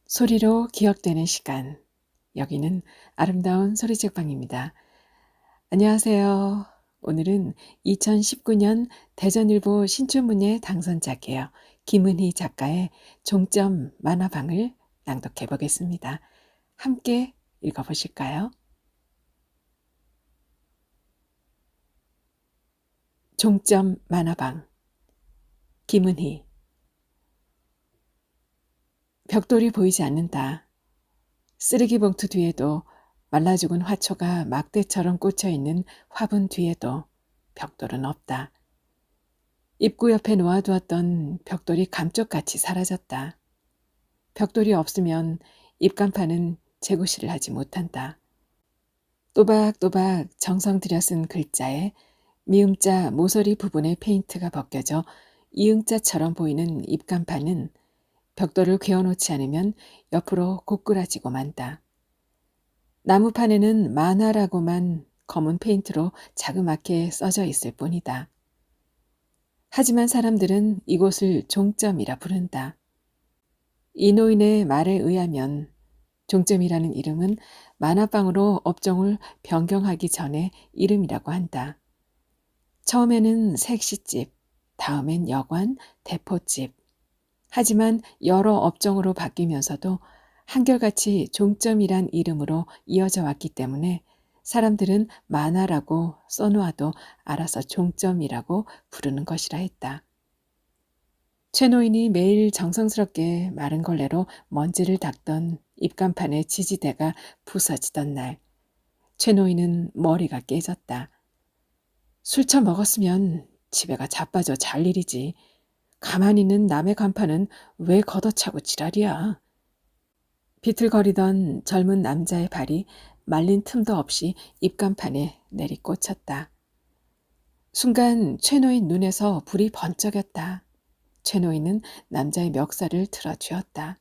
소리로 기억되는 시간. 여기는 아름다운 소리책방입니다. 안녕하세요. 오늘은 2019년 대전일보 신춘문예 당선작이에요. 김은희 작가의 종점 만화방을 낭독해 보겠습니다. 함께 읽어보실까요? 종점 만화방. 김은희. 벽돌이 보이지 않는다. 쓰레기 봉투 뒤에도 말라 죽은 화초가 막대처럼 꽂혀있는 화분 뒤에도 벽돌은 없다. 입구 옆에 놓아두었던 벽돌이 감쪽같이 사라졌다. 벽돌이 없으면 입간판은 재구시를 하지 못한다. 또박또박 정성 들여 쓴 글자에 미음자 모서리 부분의 페인트가 벗겨져 이응자처럼 보이는 입간판은 벽돌을 괴어놓지 않으면 옆으로 고꾸라지고 만다. 나무판에는 만화라고만 검은 페인트로 자그맣게 써져 있을 뿐이다. 하지만 사람들은 이곳을 종점이라 부른다. 이 노인의 말에 의하면 종점이라는 이름은 만화방으로 업종을 변경하기 전에 이름이라고 한다. 처음에는 색시집, 다음엔 여관, 대포집. 하지만 여러 업종으로 바뀌면서도 한결같이 종점이란 이름으로 이어져 왔기 때문에 사람들은 만화라고 써놓아도 알아서 종점이라고 부르는 것이라 했다. 최 노인이 매일 정성스럽게 마른 걸레로 먼지를 닦던 입간판의 지지대가 부서지던 날, 최 노인은 머리가 깨졌다. 술 처먹었으면 집에가 자빠져 잘 일이지. 가만히 있는 남의 간판은 왜 걷어차고 지랄이야. 비틀거리던 젊은 남자의 발이 말린 틈도 없이 입간판에 내리꽂혔다. 순간 최 노인 눈에서 불이 번쩍였다. 최 노인은 남자의 멱살을 틀어쥐었다.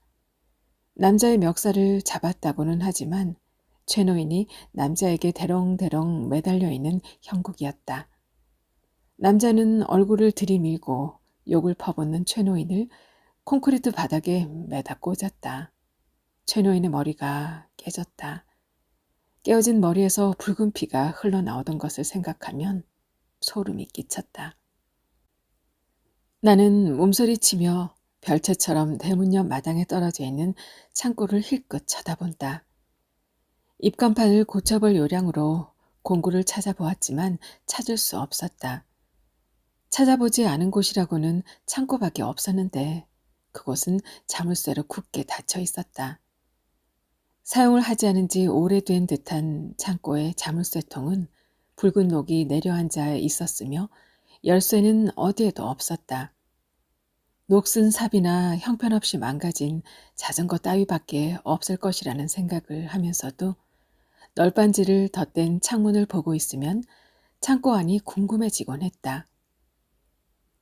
남자의 멱살을 잡았다고는 하지만 최 노인이 남자에게 대롱대롱 매달려 있는 형국이었다. 남자는 얼굴을 들이밀고 욕을 퍼붓는 최 노인을 콘크리트 바닥에 매다 꽂았다. 최 노인의 머리가 깨졌다. 깨어진 머리에서 붉은 피가 흘러나오던 것을 생각하면 소름이 끼쳤다. 나는 몸서리치며 별채처럼 대문 옆 마당에 떨어져 있는 창고를 힐끗 쳐다본다. 입간판을 고쳐볼 요량으로 공구를 찾아보았지만 찾을 수 없었다. 찾아보지 않은 곳이라고는 창고밖에 없었는데 그곳은 자물쇠로 굳게 닫혀 있었다. 사용을 하지 않은 지 오래된 듯한 창고의 자물쇠통은 붉은 녹이 내려앉아 있었으며 열쇠는 어디에도 없었다. 녹슨 삽이나 형편없이 망가진 자전거 따위밖에 없을 것이라는 생각을 하면서도 널빤지를 덧댄 창문을 보고 있으면 창고 안이 궁금해지곤 했다.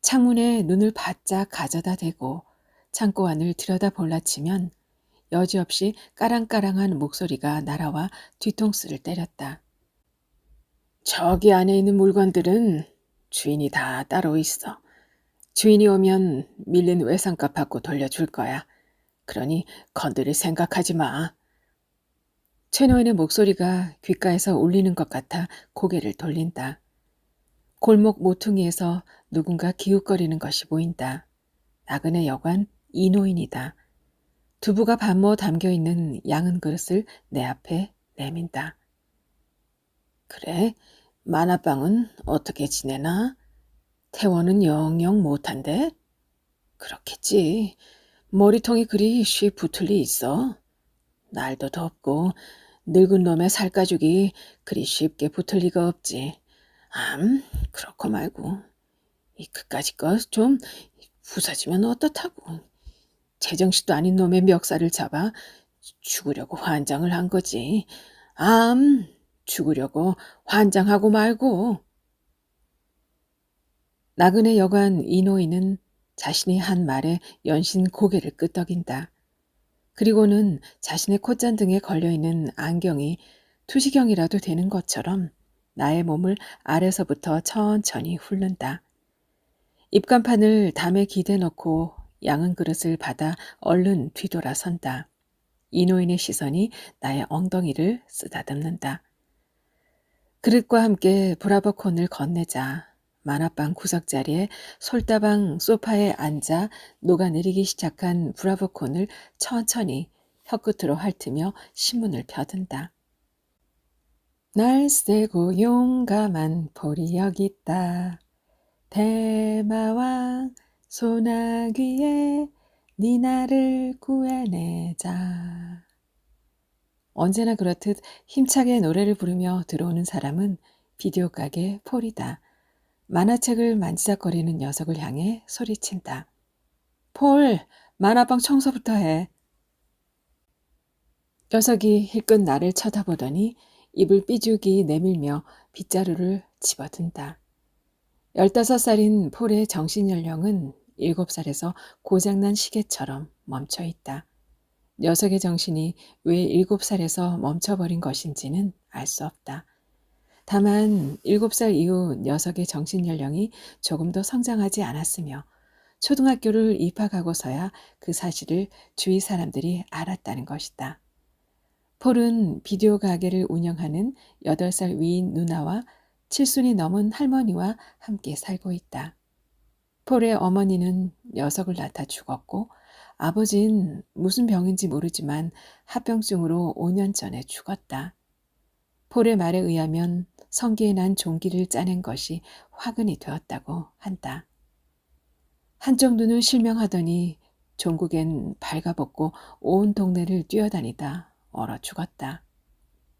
창문에 눈을 바짝 가져다 대고 창고 안을 들여다볼라치면 여지없이 까랑까랑한 목소리가 날아와 뒤통수를 때렸다. 저기 안에 있는 물건들은 주인이 다 따로 있어. 주인이 오면 밀린 외상값 받고 돌려줄 거야. 그러니 건드릴 생각하지 마. 최 노인의 목소리가 귓가에서 울리는 것 같아 고개를 돌린다. 골목 모퉁이에서 누군가 기웃거리는 것이 보인다. 나그네 여관 이 노인이다. 두부가 반모 담겨있는 양은 그릇을 내 앞에 내민다. 그래, 만화방은 어떻게 지내나? 태원은 영영 못한데? 그렇겠지. 머리통이 그리 쉬 붙을 리 있어. 날도 덥고 늙은 놈의 살가죽이 그리 쉽게 붙을 리가 없지. 그렇고 말고. 이 그까짓 거 좀 부서지면 어떻다고. 제정신도 아닌 놈의 멱살을 잡아 죽으려고 환장을 한 거지. 죽으려고 환장하고 말고. 나그네 여관 이 노인은 자신이 한 말에 연신 고개를 끄덕인다. 그리고는 자신의 콧잔등에 걸려있는 안경이 투시경이라도 되는 것처럼 나의 몸을 아래서부터 천천히 훑는다. 입간판을 담에 기대놓고 양은 그릇을 받아 얼른 뒤돌아선다. 이노인의 시선이 나의 엉덩이를 쓰다듬는다. 그릇과 함께 브라보콘을 건네자 만화방 구석자리에 솔다방 소파에 앉아 녹아내리기 시작한 브라보콘을 천천히 혀끝으로 핥으며 신문을 펴든다. 날쌔고 용감한 폴이 여기 있다. 대마왕 소나귀에 네 나를 구해내자. 언제나 그렇듯 힘차게 노래를 부르며 들어오는 사람은 비디오 가게 폴이다. 만화책을 만지작거리는 녀석을 향해 소리친다. 폴, 만화방 청소부터 해. 녀석이 힐끗 나를 쳐다보더니 입을 삐죽이 내밀며 빗자루를 집어든다. 15살인 폴의 정신연령은 7살에서 고장난 시계처럼 멈춰있다. 녀석의 정신이 왜 7살에서 멈춰버린 것인지는 알 수 없다. 다만 7살 이후 녀석의 정신연령이 조금 더 성장하지 않았으며 초등학교를 입학하고서야 그 사실을 주위 사람들이 알았다는 것이다. 폴은 비디오 가게를 운영하는 8살 위인 누나와 7순이 넘은 할머니와 함께 살고 있다. 폴의 어머니는 녀석을 낳다 죽었고 아버지는 무슨 병인지 모르지만 합병증으로 5년 전에 죽었다. 폴의 말에 의하면 성기에 난 종기를 짜낸 것이 화근이 되었다고 한다. 한쪽 눈은 실명하더니 종국엔 발가벗고 온 동네를 뛰어다니다 얼어 죽었다.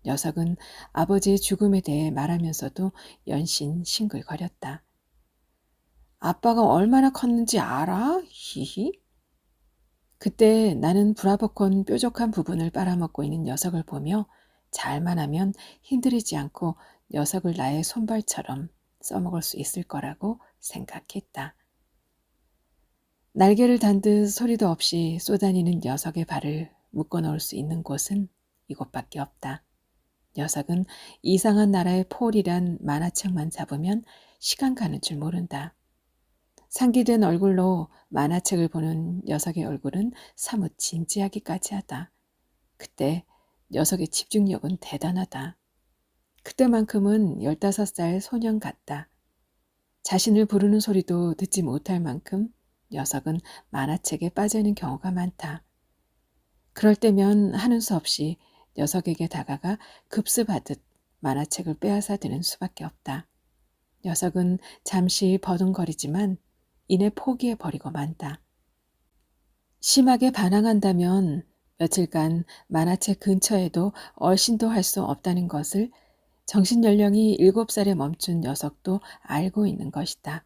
녀석은 아버지의 죽음에 대해 말하면서도 연신 싱글거렸다. 아빠가 얼마나 컸는지 알아? 히히. 그때 나는 브라보콘 뾰족한 부분을 빨아먹고 있는 녀석을 보며 잘만 하면 힘들이지 않고 녀석을 나의 손발처럼 써먹을 수 있을 거라고 생각했다. 날개를 단 듯 소리도 없이 쏘다니는 녀석의 발을 묶어 넣을 수 있는 곳은 이곳밖에 없다. 녀석은 이상한 나라의 폴이란 만화책만 잡으면 시간 가는 줄 모른다. 상기된 얼굴로 만화책을 보는 녀석의 얼굴은 사뭇 진지하기까지 하다. 그때 녀석의 집중력은 대단하다. 그때만큼은 15살 소년 같다. 자신을 부르는 소리도 듣지 못할 만큼 녀석은 만화책에 빠져있는 경우가 많다. 그럴 때면 하는 수 없이 녀석에게 다가가 급습하듯 만화책을 빼앗아 드는 수밖에 없다. 녀석은 잠시 버둥거리지만 이내 포기해버리고 만다. 심하게 반항한다면 며칠간 만화책 근처에도 얼씬도 할 수 없다는 것을 정신연령이 7살에 멈춘 녀석도 알고 있는 것이다.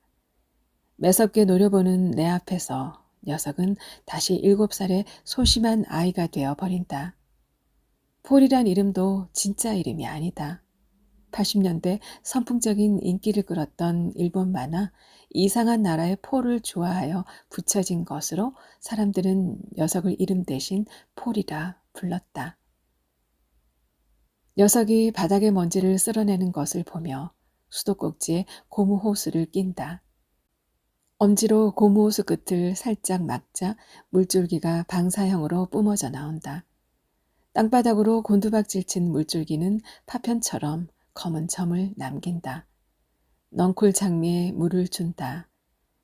매섭게 노려보는 내 앞에서 녀석은 다시 7살의 소심한 아이가 되어버린다. 폴이란 이름도 진짜 이름이 아니다. 80년대 선풍적인 인기를 끌었던 일본 만화 이상한 나라의 폴을 좋아하여 붙여진 것으로 사람들은 녀석을 이름 대신 폴이라 불렀다. 녀석이 바닥의 먼지를 쓸어내는 것을 보며 수도꼭지에 고무 호스를 낀다. 엄지로 고무 호스 끝을 살짝 막자 물줄기가 방사형으로 뿜어져 나온다. 땅바닥으로 곤두박질 친 물줄기는 파편처럼 검은 점을 남긴다. 넝쿨 장미에 물을 준다.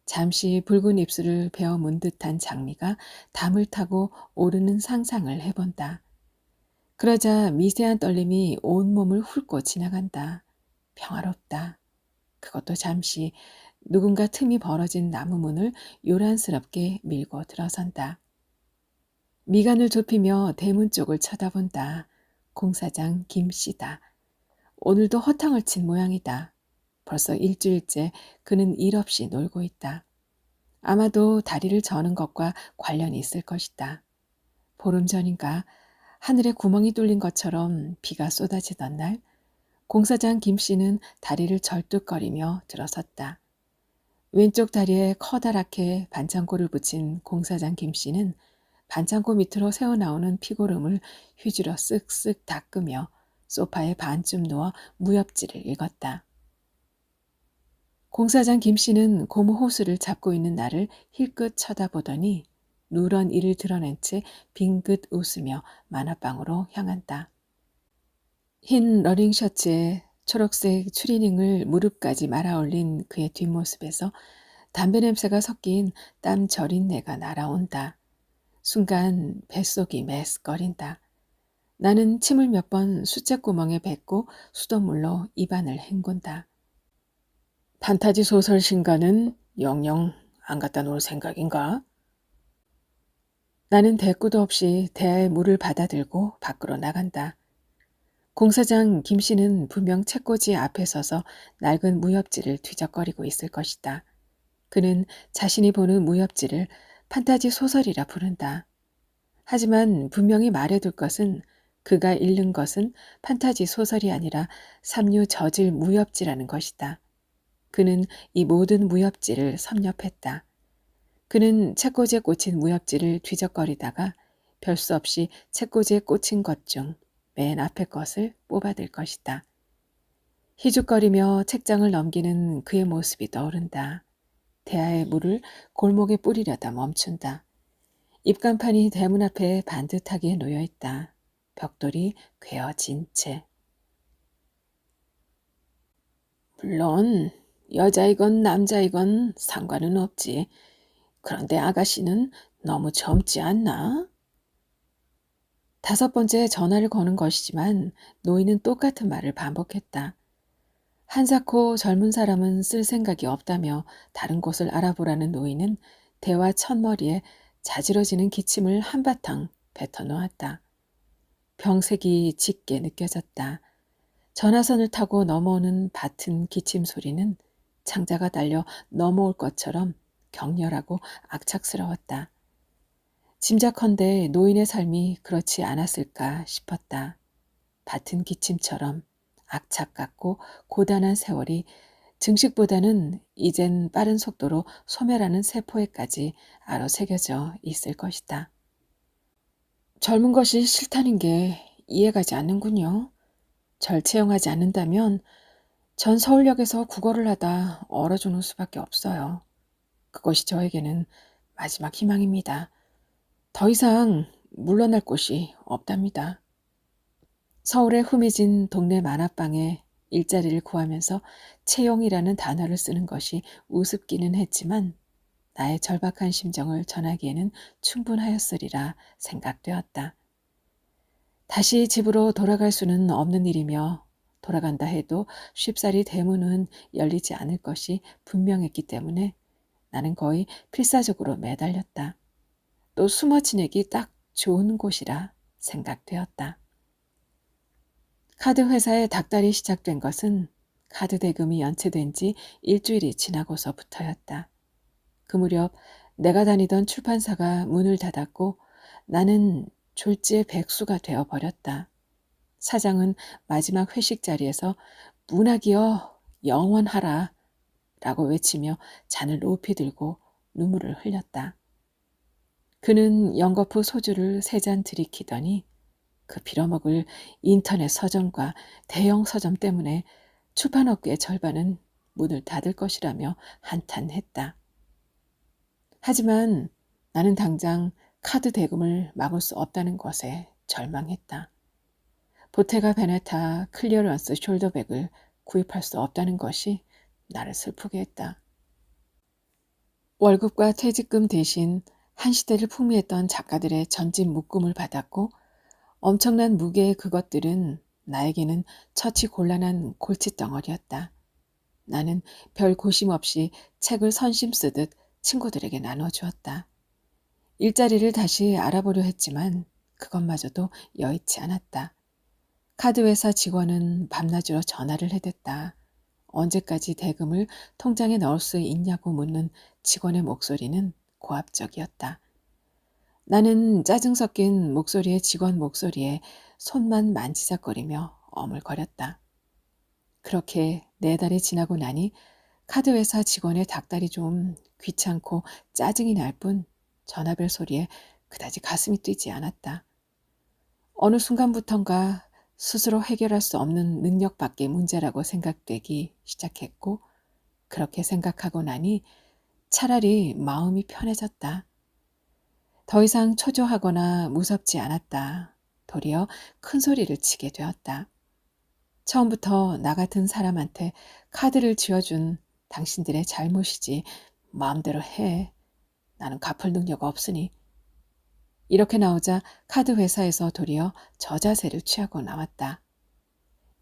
잠시 붉은 입술을 베어 문 듯한 장미가 담을 타고 오르는 상상을 해본다. 그러자 미세한 떨림이 온몸을 훑고 지나간다. 평화롭다. 그것도 잠시 누군가 틈이 벌어진 나무 문을 요란스럽게 밀고 들어선다. 미간을 좁히며 대문 쪽을 쳐다본다. 공사장 김씨다. 오늘도 허탕을 친 모양이다. 벌써 일주일째 그는 일 없이 놀고 있다. 아마도 다리를 저는 것과 관련이 있을 것이다. 보름 전인가 하늘에 구멍이 뚫린 것처럼 비가 쏟아지던 날 공사장 김씨는 다리를 절뚝거리며 들어섰다. 왼쪽 다리에 커다랗게 반창고를 붙인 공사장 김씨는 반창고 밑으로 새어나오는 피고름을 휴지로 쓱쓱 닦으며 소파에 반쯤 누워 무협지를 읽었다. 공사장 김씨는 고무 호수를 잡고 있는 나를 힐끗 쳐다보더니 누런 이를 드러낸 채 빙긋 웃으며 만화방으로 향한다. 흰 러닝 셔츠에 초록색 추리닝을 무릎까지 말아올린 그의 뒷모습에서 담배 냄새가 섞인 땀 절인 내가 날아온다. 순간 뱃속이 메스꺼린다. 나는 침을 몇 번 수채구멍에 뱉고 수돗물로 입안을 헹군다. 판타지 소설 신간은 영영 안 갖다 놓을 생각인가? 나는 대꾸도 없이 대야의 물을 받아들고 밖으로 나간다. 공사장 김 씨는 분명 책꽂이 앞에 서서 낡은 무협지를 뒤적거리고 있을 것이다. 그는 자신이 보는 무협지를 판타지 소설이라 부른다. 하지만 분명히 말해둘 것은 그가 읽는 것은 판타지 소설이 아니라 삼류 저질 무협지라는 것이다. 그는 이 모든 무협지를 섭렵했다. 그는 책꽂이에 꽂힌 무협지를 뒤적거리다가 별 수 없이 책꽂이에 꽂힌 것 중 맨 앞에 것을 뽑아들 것이다. 희죽거리며 책장을 넘기는 그의 모습이 떠오른다. 대야의 물을 골목에 뿌리려다 멈춘다. 입간판이 대문 앞에 반듯하게 놓여있다. 벽돌이 괴어진 채. 물론 여자이건 남자이건 상관은 없지. 그런데 아가씨는 너무 젊지 않나? 5번째 전화를 거는 것이지만 노인은 똑같은 말을 반복했다. 한사코 젊은 사람은 쓸 생각이 없다며 다른 곳을 알아보라는 노인은 대화 첫머리에 자지러지는 기침을 한바탕 뱉어놓았다. 병색이 짙게 느껴졌다. 전화선을 타고 넘어오는 밭은 기침 소리는 창자가 달려 넘어올 것처럼 격렬하고 악착스러웠다. 짐작컨대 노인의 삶이 그렇지 않았을까 싶었다. 밭은 기침처럼 악착 같고 고단한 세월이 증식보다는 이젠 빠른 속도로 소멸하는 세포에까지 아로새겨져 있을 것이다. 젊은 것이 싫다는 게 이해가지 않는군요. 절 채용하지 않는다면 전 서울역에서 국어를 하다 얼어 죽는 수밖에 없어요. 그것이 저에게는 마지막 희망입니다. 더 이상 물러날 곳이 없답니다. 서울의 후미진 동네 만화방에 일자리를 구하면서 채용이라는 단어를 쓰는 것이 우습기는 했지만 나의 절박한 심정을 전하기에는 충분하였으리라 생각되었다. 다시 집으로 돌아갈 수는 없는 일이며 돌아간다 해도 쉽사리 대문은 열리지 않을 것이 분명했기 때문에 나는 거의 필사적으로 매달렸다. 또 숨어 지내기 딱 좋은 곳이라 생각되었다. 카드 회사의 닥달이 시작된 것은 카드 대금이 연체된 지 일주일이 지나고서부터였다. 그 무렵 내가 다니던 출판사가 문을 닫았고 나는 졸지의 백수가 되어버렸다. 사장은 마지막 회식 자리에서 문학이여 영원하라 라고 외치며 잔을 높이 들고 눈물을 흘렸다. 그는 연거푸 소주를 3잔 들이키더니 그 빌어먹을 인터넷 서점과 대형 서점 때문에 출판업계의 절반은 문을 닫을 것이라며 한탄했다. 하지만 나는 당장 카드 대금을 막을 수 없다는 것에 절망했다. 보테가 베네타 클리어런스 숄더백을 구입할 수 없다는 것이 나를 슬프게 했다. 월급과 퇴직금 대신 한 시대를 풍미했던 작가들의 전집 묶음을 받았고 엄청난 무게의 그것들은 나에게는 처치 곤란한 골칫덩어리였다. 나는 별 고심 없이 책을 선심 쓰듯 친구들에게 나눠주었다. 일자리를 다시 알아보려 했지만 그것마저도 여의치 않았다. 카드회사 직원은 밤낮으로 전화를 해댔다. 언제까지 대금을 통장에 넣을 수 있냐고 묻는 직원의 목소리는 고압적이었다. 나는 짜증 섞인 목소리의 직원 목소리에 손만 만지작거리며 어물거렸다. 그렇게 4달이 지나고 나니 카드회사 직원의 닥달이 좀 귀찮고 짜증이 날 뿐 전화벨 소리에 그다지 가슴이 뛰지 않았다. 어느 순간부턴가 스스로 해결할 수 없는 능력 밖의 문제라고 생각되기 시작했고 그렇게 생각하고 나니 차라리 마음이 편해졌다. 더 이상 초조하거나 무섭지 않았다. 도리어 큰 소리를 치게 되었다. 처음부터 나 같은 사람한테 카드를 쥐어준 당신들의 잘못이지. 마음대로 해. 나는 갚을 능력 없으니. 이렇게 나오자 카드 회사에서 도리어 저자세를 취하고 나왔다.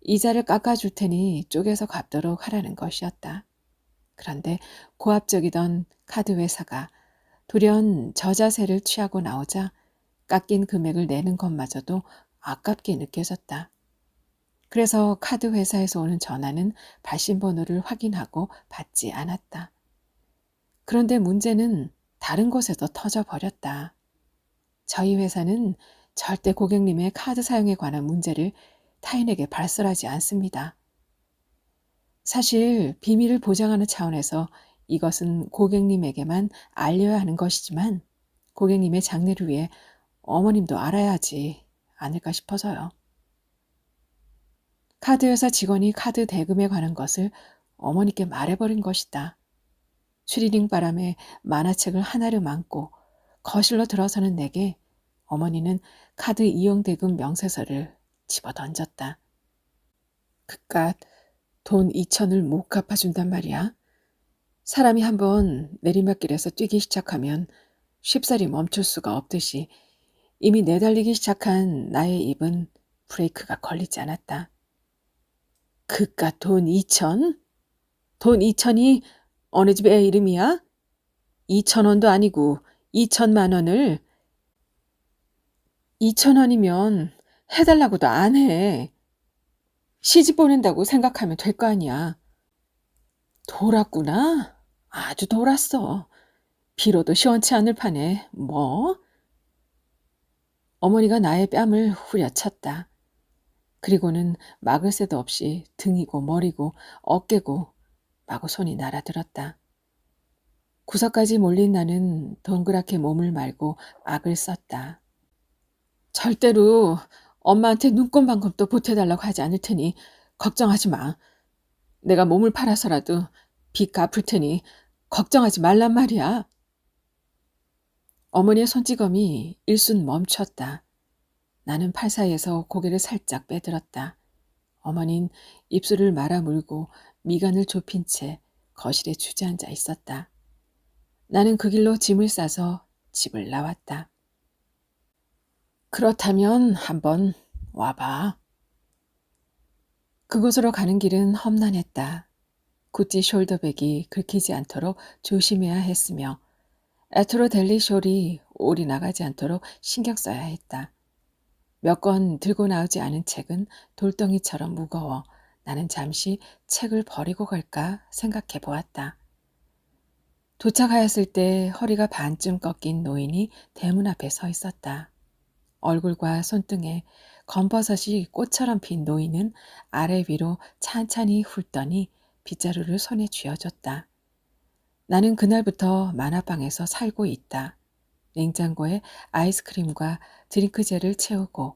이자를 깎아줄 테니 쪼개서 갚도록 하라는 것이었다. 그런데 고압적이던 카드 회사가 돌연 저자세를 취하고 나오자 깎인 금액을 내는 것마저도 아깝게 느껴졌다. 그래서 카드 회사에서 오는 전화는 발신번호를 확인하고 받지 않았다. 그런데 문제는 다른 곳에서 터져버렸다. 저희 회사는 절대 고객님의 카드 사용에 관한 문제를 타인에게 발설하지 않습니다. 사실 비밀을 보장하는 차원에서 이것은 고객님에게만 알려야 하는 것이지만 고객님의 장래를 위해 어머님도 알아야 하지 않을까 싶어서요. 카드회사 직원이 카드 대금에 관한 것을 어머니께 말해버린 것이다. 추리닝 바람에 만화책을 하나를 안고 거실로 들어서는 내게 어머니는 카드 이용 대금 명세서를 집어던졌다. 그깟 돈 2천을 못 갚아준단 말이야. 사람이 한번 내리막길에서 뛰기 시작하면 쉽사리 멈출 수가 없듯이 이미 내달리기 시작한 나의 입은 브레이크가 걸리지 않았다. 그깟 돈 2천? 돈 2천이 어느 집 애 이름이야? 2,000원도 아니고 2천만 원을 2,000원이면 해달라고도 안 해. 시집 보낸다고 생각하면 될 거 아니야. 돌았구나? 아주 돌았어. 비로도 시원치 않을 판에 뭐? 어머니가 나의 뺨을 후려쳤다. 그리고는 막을 새도 없이 등이고 머리고 어깨고 마구 손이 날아들었다. 구석까지 몰린 나는 동그랗게 몸을 말고 악을 썼다. 절대로 엄마한테 눈곱만큼도 보태달라고 하지 않을 테니 걱정하지 마. 내가 몸을 팔아서라도 빚 갚을 테니 걱정하지 말란 말이야. 어머니의 손찌검이 일순 멈췄다. 나는 팔 사이에서 고개를 살짝 빼들었다. 어머닌 입술을 말아물고 미간을 좁힌 채 거실에 주저앉아 있었다. 나는 그 길로 짐을 싸서 집을 나왔다. 그렇다면 한번 와봐. 그곳으로 가는 길은 험난했다. 구찌 숄더백이 긁히지 않도록 조심해야 했으며 에트로 델리 숄이 올이 나가지 않도록 신경 써야 했다. 몇 권 들고 나오지 않은 책은 돌덩이처럼 무거워 나는 잠시 책을 버리고 갈까 생각해 보았다. 도착하였을 때 허리가 반쯤 꺾인 노인이 대문 앞에 서 있었다. 얼굴과 손등에 검버섯이 꽃처럼 핀 노인은 아래 위로 찬찬히 훑더니 빗자루를 손에 쥐어줬다. 나는 그날부터 만화방에서 살고 있다. 냉장고에 아이스크림과 드링크젤을 채우고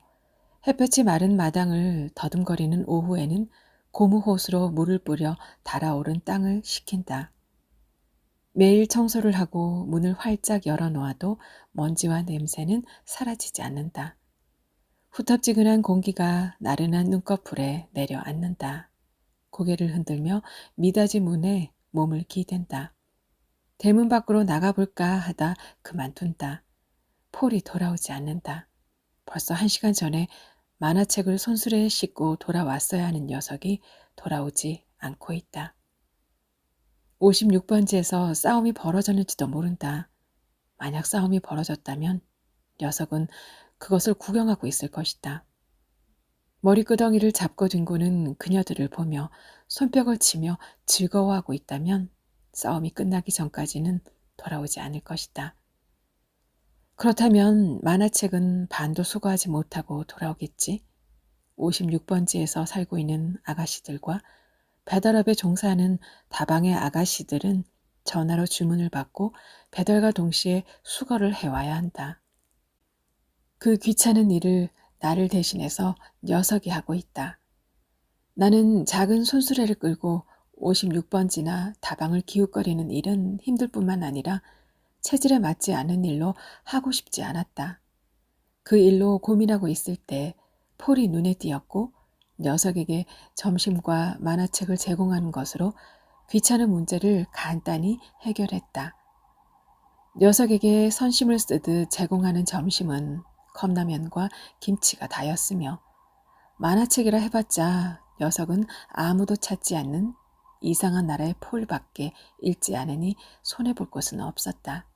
햇볕이 마른 마당을 더듬거리는 오후에는 고무호스로 물을 뿌려 달아오른 땅을 식힌다. 매일 청소를 하고 문을 활짝 열어놓아도 먼지와 냄새는 사라지지 않는다. 후텁지근한 공기가 나른한 눈꺼풀에 내려앉는다. 고개를 흔들며 미닫이 문에 몸을 기댄다. 대문 밖으로 나가볼까 하다 그만둔다. 폴이 돌아오지 않는다. 벌써 1시간 전에 만화책을 손수레에 싣고 돌아왔어야 하는 녀석이 돌아오지 않고 있다. 56번지에서 싸움이 벌어졌는지도 모른다. 만약 싸움이 벌어졌다면 녀석은 그것을 구경하고 있을 것이다. 머리끄덩이를 잡고 뒹구는 그녀들을 보며 손뼉을 치며 즐거워하고 있다면 싸움이 끝나기 전까지는 돌아오지 않을 것이다. 그렇다면 만화책은 반도 수거하지 못하고 돌아오겠지. 56번지에서 살고 있는 아가씨들과 배달업에 종사하는 다방의 아가씨들은 전화로 주문을 받고 배달과 동시에 수거를 해와야 한다. 그 귀찮은 일을 나를 대신해서 녀석이 하고 있다. 나는 작은 손수레를 끌고 56번지나 다방을 기웃거리는 일은 힘들 뿐만 아니라 체질에 맞지 않은 일로 하고 싶지 않았다. 그 일로 고민하고 있을 때 폴이 눈에 띄었고 녀석에게 점심과 만화책을 제공하는 것으로 귀찮은 문제를 간단히 해결했다. 녀석에게 선심을 쓰듯 제공하는 점심은 컵라면과 김치가 다였으며 만화책이라 해봤자 녀석은 아무도 찾지 않는 이상한 나라의 폴밖에 읽지 않으니 손해볼 곳은 없었다.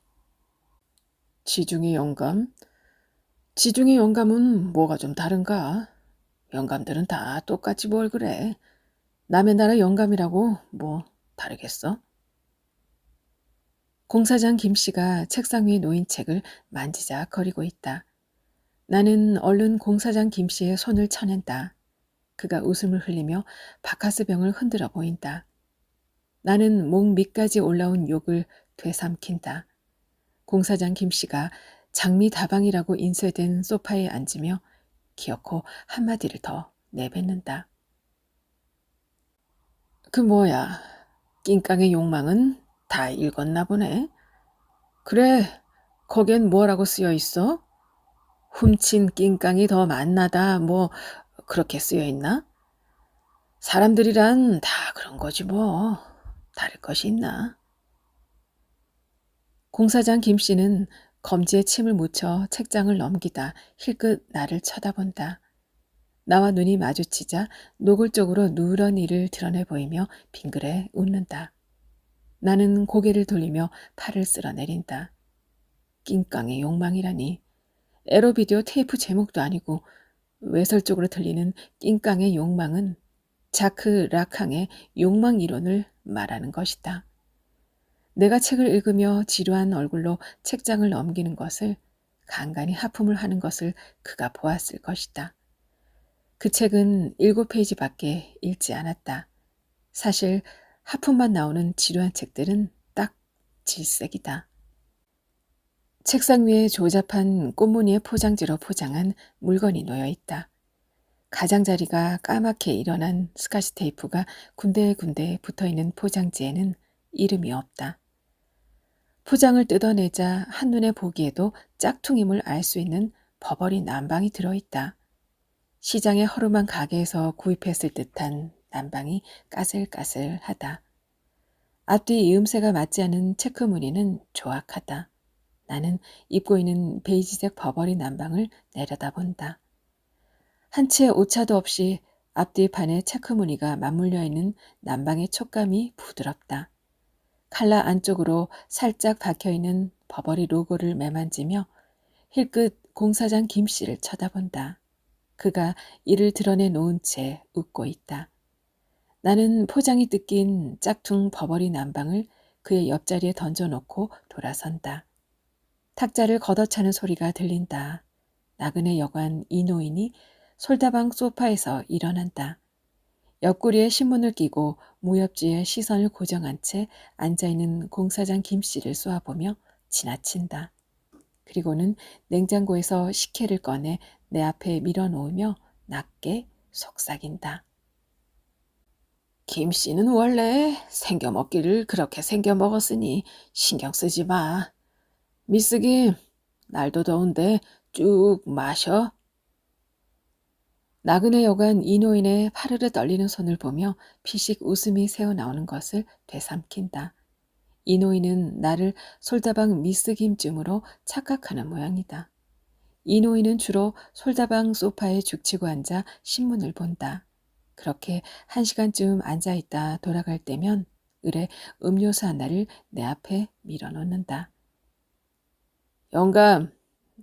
지중해 영감? 지중해 영감은 뭐가 좀 다른가? 영감들은 다 똑같이 뭘 그래. 남의 나라 영감이라고 뭐 다르겠어? 공사장 김씨가 책상 위에 놓인 책을 만지작거리고 있다. 나는 얼른 공사장 김씨의 손을 쳐낸다. 그가 웃음을 흘리며 바카스 병을 흔들어 보인다. 나는 목 밑까지 올라온 욕을 되삼킨다. 공사장 김씨가 장미 다방이라고 인쇄된 소파에 앉으며 기어코 한마디를 더 내뱉는다. 그 뭐야, 낑깡의 욕망은 다 읽었나 보네. 그래, 거긴 뭐라고 쓰여 있어? 훔친 낑깡이 더 만나다 뭐 그렇게 쓰여 있나? 사람들이란 다 그런 거지 뭐. 다를 것이 있나? 공사장 김씨는 검지에 침을 묻혀 책장을 넘기다 힐끗 나를 쳐다본다. 나와 눈이 마주치자 노골적으로 누런 이를 드러내 보이며 빙그레 웃는다. 나는 고개를 돌리며 팔을 쓸어내린다. 낑깡의 욕망이라니. 에로비디오 테이프 제목도 아니고 외설적으로 들리는 낑깡의 욕망은 자크 라캉의 욕망 이론을 말하는 것이다. 내가 책을 읽으며 지루한 얼굴로 책장을 넘기는 것을 간간히 하품을 하는 것을 그가 보았을 것이다. 그 책은 7페이지밖에 읽지 않았다. 사실 하품만 나오는 지루한 책들은 딱 질색이다. 책상 위에 조잡한 꽃무늬의 포장지로 포장한 물건이 놓여 있다. 가장자리가 까맣게 일어난 스카치 테이프가 군데군데 붙어있는 포장지에는 이름이 없다. 포장을 뜯어내자 한눈에 보기에도 짝퉁임을 알 수 있는 버버리 난방이 들어있다. 시장의 허름한 가게에서 구입했을 듯한 난방이 까슬까슬하다. 앞뒤 이음새가 맞지 않은 체크 무늬는 조악하다. 나는 입고 있는 베이지색 버버리 난방을 내려다본다. 한 치의 오차도 없이 앞뒤 판에 체크 무늬가 맞물려 있는 난방의 촉감이 부드럽다. 칼라 안쪽으로 살짝 박혀있는 버버리 로고를 매만지며 힐끗 공사장 김씨를 쳐다본다. 그가 이를 드러내 놓은 채 웃고 있다. 나는 포장이 뜯긴 짝퉁 버버리 난방을 그의 옆자리에 던져놓고 돌아선다. 탁자를 걷어차는 소리가 들린다. 나그네 여관 이노인이 솔다방 소파에서 일어난다. 옆구리에 신문을 끼고 무협지에 시선을 고정한 채 앉아있는 공사장 김씨를 쏘아보며 지나친다. 그리고는 냉장고에서 식혜를 꺼내 내 앞에 밀어놓으며 낮게 속삭인다. 김씨는 원래 생겨먹기를 그렇게 생겨먹었으니 신경 쓰지 마. 미스 김, 날도 더운데 쭉 마셔. 나그네 여관 이노인의 파르르 떨리는 손을 보며 피식 웃음이 새어나오는 것을 되삼킨다. 이노인은 나를 솔다방 미스 김쯤으로 착각하는 모양이다. 이노인은 주로 솔다방 소파에 죽치고 앉아 신문을 본다. 그렇게 1시간쯤 앉아있다 돌아갈 때면 을에 음료수 하나를 내 앞에 밀어놓는다. 영감,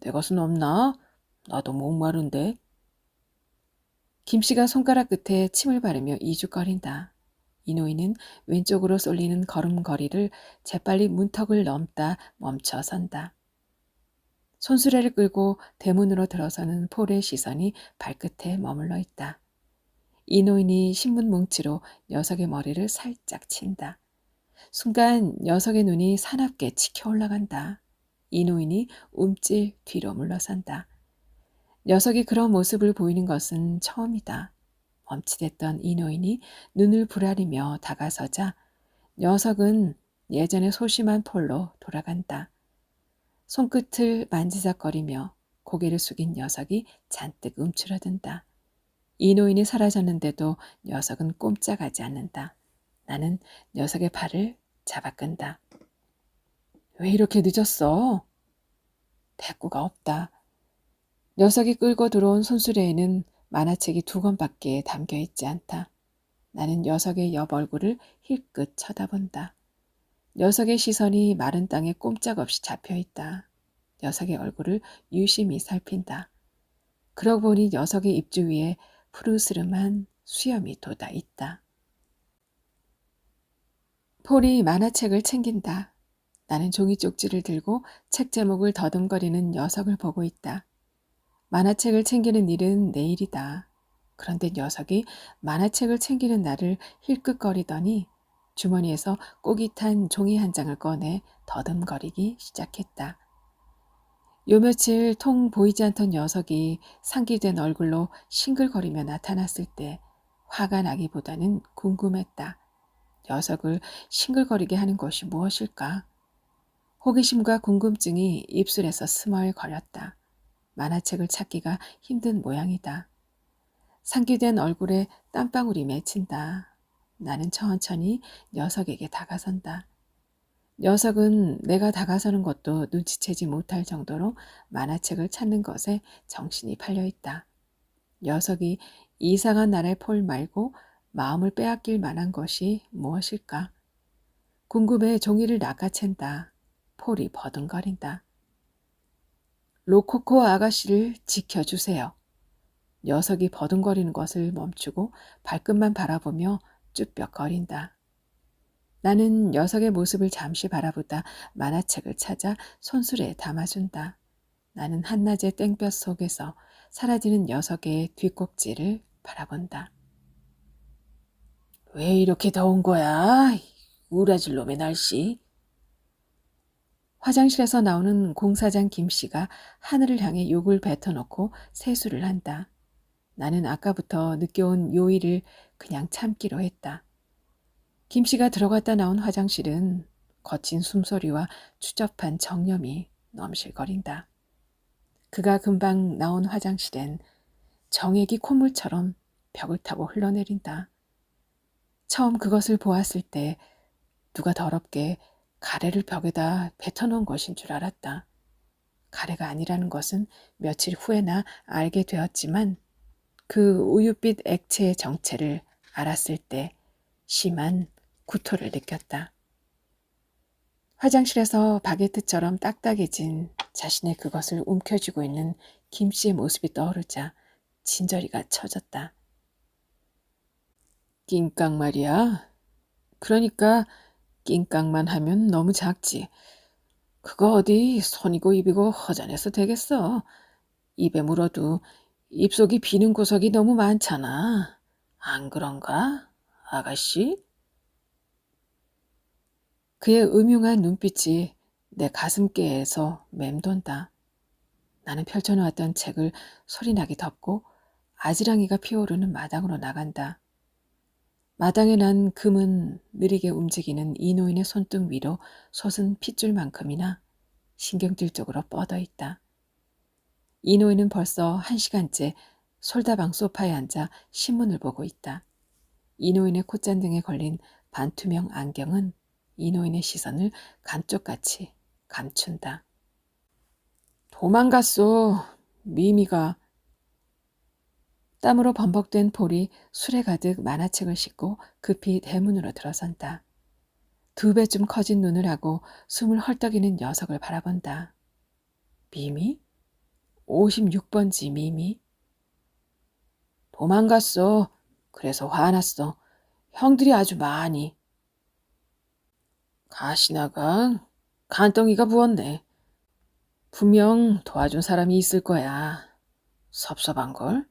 내 것은 없나? 나도 목마른데. 김씨가 손가락 끝에 침을 바르며 이죽거린다. 이노인은 왼쪽으로 쏠리는 걸음걸이를 재빨리 문턱을 넘다 멈춰 선다. 손수레를 끌고 대문으로 들어서는 폴의 시선이 발끝에 머물러 있다. 이노인이 신문 뭉치로 녀석의 머리를 살짝 친다. 순간 녀석의 눈이 사납게 치켜 올라간다. 이노인이 움찔 뒤로 물러선다. 녀석이 그런 모습을 보이는 것은 처음이다. 멈칫했던 이노인이 눈을 부라리며 다가서자 녀석은 예전의 소심한 폴로 돌아간다. 손끝을 만지작거리며 고개를 숙인 녀석이 잔뜩 움츠러든다. 이노인이 사라졌는데도 녀석은 꼼짝하지 않는다. 나는 녀석의 발을 잡아 끈다. 왜 이렇게 늦었어? 대꾸가 없다. 녀석이 끌고 들어온 손수레에는 만화책이 2권밖에 담겨 있지 않다. 나는 녀석의 옆 얼굴을 힐끗 쳐다본다. 녀석의 시선이 마른 땅에 꼼짝없이 잡혀있다. 녀석의 얼굴을 유심히 살핀다. 그러고 보니 녀석의 입주 위에 푸르스름한 수염이 돋아 있다. 폴이 만화책을 챙긴다. 나는 종이 쪽지를 들고 책 제목을 더듬거리는 녀석을 보고 있다. 만화책을 챙기는 일은 내일이다. 그런데 녀석이 만화책을 챙기는 날을 힐끗거리더니 주머니에서 꼭이 탄 종이 한 장을 꺼내 더듬거리기 시작했다. 요 며칠 통 보이지 않던 녀석이 상기된 얼굴로 싱글거리며 나타났을 때 화가 나기보다는 궁금했다. 녀석을 싱글거리게 하는 것이 무엇일까? 호기심과 궁금증이 입술에서 스멀거렸다. 만화책을 찾기가 힘든 모양이다. 상기된 얼굴에 땀방울이 맺힌다. 나는 천천히 녀석에게 다가선다. 녀석은 내가 다가서는 것도 눈치채지 못할 정도로 만화책을 찾는 것에 정신이 팔려있다. 녀석이 이상한 나라의 폴 말고 마음을 빼앗길 만한 것이 무엇일까? 궁금해 종이를 낚아챈다. 폴이 버둥거린다. 로코코 아가씨를 지켜주세요. 녀석이 버둥거리는 것을 멈추고 발끝만 바라보며 쭈뼛거린다. 나는 녀석의 모습을 잠시 바라보다 만화책을 찾아 손수레에 담아준다. 나는 한낮의 땡볕 속에서 사라지는 녀석의 뒷꼭지를 바라본다. 왜 이렇게 더운 거야? 우라질 놈의 날씨. 화장실에서 나오는 공사장 김씨가 하늘을 향해 욕을 뱉어놓고 세수를 한다. 나는 아까부터 느껴온 요일을 그냥 참기로 했다. 김씨가 들어갔다 나온 화장실은 거친 숨소리와 추접한 정념이 넘실거린다. 그가 금방 나온 화장실엔 정액이 콧물처럼 벽을 타고 흘러내린다. 처음 그것을 보았을 때 누가 더럽게 가래를 벽에다 뱉어놓은 것인 줄 알았다. 가래가 아니라는 것은 며칠 후에나 알게 되었지만 그 우윳빛 액체의 정체를 알았을 때 심한 구토를 느꼈다. 화장실에서 바게트처럼 딱딱해진 자신의 그것을 움켜쥐고 있는 김씨의 모습이 떠오르자 진저리가 쳐졌다. 낑깡 말이야. 그러니까 낑깡만 하면 너무 작지. 그거 어디 손이고 입이고 허전해서 되겠어. 입에 물어도 입속이 비는 구석이 너무 많잖아. 안 그런가, 아가씨? 그의 음흉한 눈빛이 내 가슴께에서 맴돈다. 나는 펼쳐놓았던 책을 소리나게 덮고 아지랑이가 피어오르는 마당으로 나간다. 마당에 난 금은 느리게 움직이는 이노인의 손등 위로 솟은 핏줄만큼이나 신경질적으로 뻗어 있다. 이노인은 벌써 1시간째 솔다방 소파에 앉아 신문을 보고 있다. 이노인의 콧잔등에 걸린 반투명 안경은 이노인의 시선을 감쪽같이 감춘다. 도망갔소. 미미가. 땀으로 범벅된 폴이 술에 가득 만화책을 싣고 급히 대문으로 들어선다. 2배쯤 커진 눈을 하고 숨을 헐떡이는 녀석을 바라본다. 미미? 56번지 미미? 도망갔어. 그래서 화났어. 형들이 아주 많이. 가시나가 간덩이가 부었네. 분명 도와준 사람이 있을 거야. 섭섭한걸?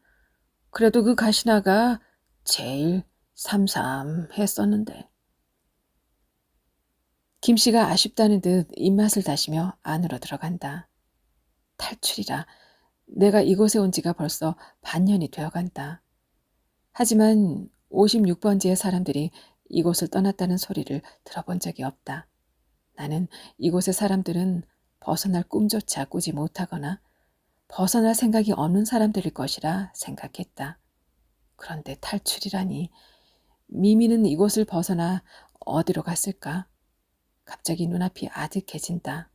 그래도 그 가시나가 제일 삼삼했었는데. 김씨가 아쉽다는 듯 입맛을 다시며 안으로 들어간다. 탈출이라. 내가 이곳에 온 지가 벌써 반년이 되어간다. 하지만 56번지의 사람들이 이곳을 떠났다는 소리를 들어본 적이 없다. 나는 이곳의 사람들은 벗어날 꿈조차 꾸지 못하거나 벗어날 생각이 없는 사람들일 것이라 생각했다. 그런데 탈출이라니. 미미는 이곳을 벗어나 어디로 갔을까? 갑자기 눈앞이 아득해진다.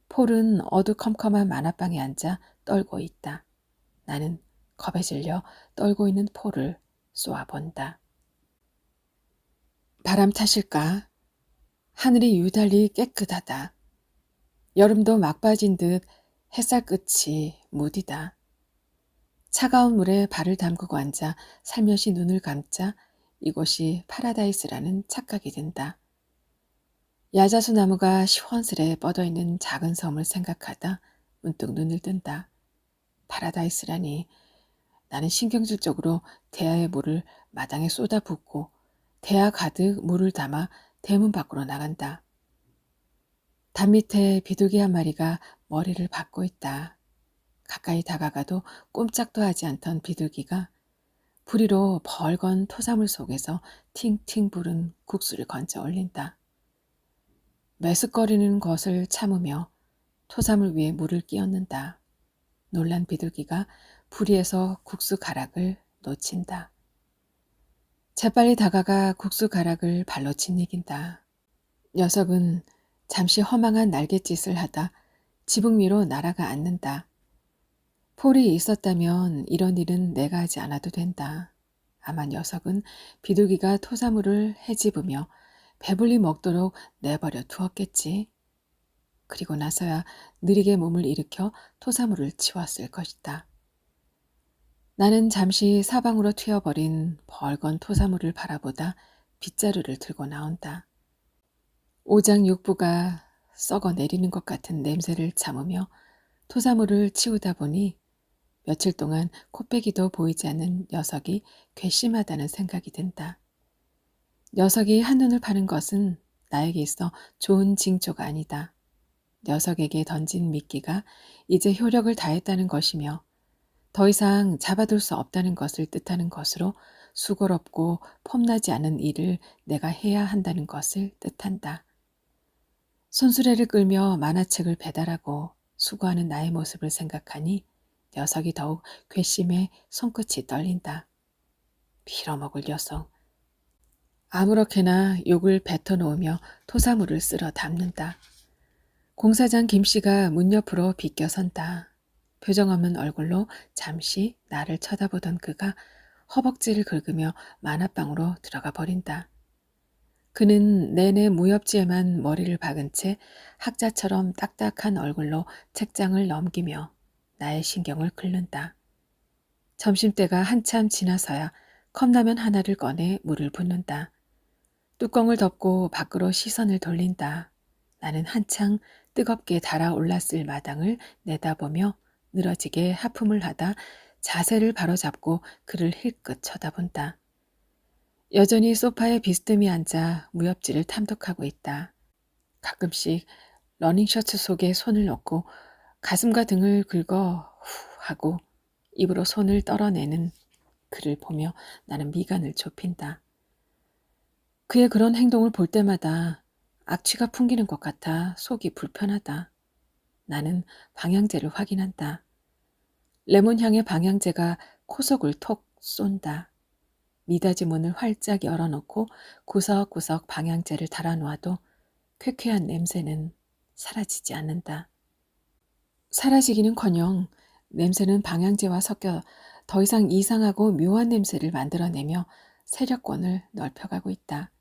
폴은 어두컴컴한 만화방에 앉아 떨고 있다. 나는 겁에 질려 떨고 있는 폴을 쏘아본다. 바람 탓일까? 하늘이 유달리 깨끗하다. 여름도 막바진 듯 햇살 끝이 무디다. 차가운 물에 발을 담그고 앉아 살며시 눈을 감자 이곳이 파라다이스라는 착각이 든다. 야자수 나무가 시원스레 뻗어있는 작은 섬을 생각하다 문득 눈을 뜬다. 파라다이스라니. 나는 신경질적으로 대야의 물을 마당에 쏟아붓고 대야 가득 물을 담아 대문 밖으로 나간다. 담 밑에 비둘기 한 마리가 머리를 박고 있다. 가까이 다가가도 꼼짝도 하지 않던 비둘기가 부리로 벌건 토사물 속에서 팅팅 부른 국수를 건져 올린다. 메스꺼리는 것을 참으며 토사물 위에 물을 끼얹는다. 놀란 비둘기가 부리에서 국수 가락을 놓친다. 재빨리 다가가 국수 가락을 발로 짓이긴다. 녀석은 잠시 허망한 날갯짓을 하다 지붕 위로 날아가 앉는다. 폴이 있었다면 이런 일은 내가 하지 않아도 된다. 아마 녀석은 비둘기가 토사물을 헤집으며 배불리 먹도록 내버려 두었겠지. 그리고 나서야 느리게 몸을 일으켜 토사물을 치웠을 것이다. 나는 잠시 사방으로 튀어버린 벌건 토사물을 바라보다 빗자루를 들고 나온다. 오장육부가 썩어 내리는 것 같은 냄새를 참으며 토사물을 치우다 보니 며칠 동안 코빼기도 보이지 않는 녀석이 괘씸하다는 생각이 든다. 녀석이 한눈을 파는 것은 나에게 있어 좋은 징조가 아니다. 녀석에게 던진 미끼가 이제 효력을 다했다는 것이며 더 이상 잡아둘 수 없다는 것을 뜻하는 것으로 수고롭고 폼나지 않은 일을 내가 해야 한다는 것을 뜻한다. 손수레를 끌며 만화책을 배달하고 수고하는 나의 모습을 생각하니 녀석이 더욱 괘씸해 손끝이 떨린다. 빌어먹을 녀석. 아무렇게나 욕을 뱉어놓으며 토사물을 쓸어 담는다. 공사장 김씨가 문 옆으로 비껴선다. 표정 없는 얼굴로 잠시 나를 쳐다보던 그가 허벅지를 긁으며 만화방으로 들어가 버린다. 그는 내내 무협지에만 머리를 박은 채 학자처럼 딱딱한 얼굴로 책장을 넘기며 나의 신경을 긁는다. 점심때가 한참 지나서야 컵라면 하나를 꺼내 물을 붓는다. 뚜껑을 덮고 밖으로 시선을 돌린다. 나는 한창 뜨겁게 달아올랐을 마당을 내다보며 늘어지게 하품을 하다 자세를 바로잡고 그를 힐끗 쳐다본다. 여전히 소파에 비스듬히 앉아 무협지를 탐독하고 있다. 가끔씩 러닝셔츠 속에 손을 넣고 가슴과 등을 긁어 후 하고 입으로 손을 떨어내는 그를 보며 나는 미간을 좁힌다. 그의 그런 행동을 볼 때마다 악취가 풍기는 것 같아 속이 불편하다. 나는 방향제를 확인한다. 레몬향의 방향제가 코속을 톡 쏜다. 미닫이 문을 활짝 열어놓고 구석구석 방향제를 달아놓아도 쾌쾌한 냄새는 사라지지 않는다. 사라지기는커녕 냄새는 방향제와 섞여 더 이상 이상하고 묘한 냄새를 만들어내며 세력권을 넓혀가고 있다.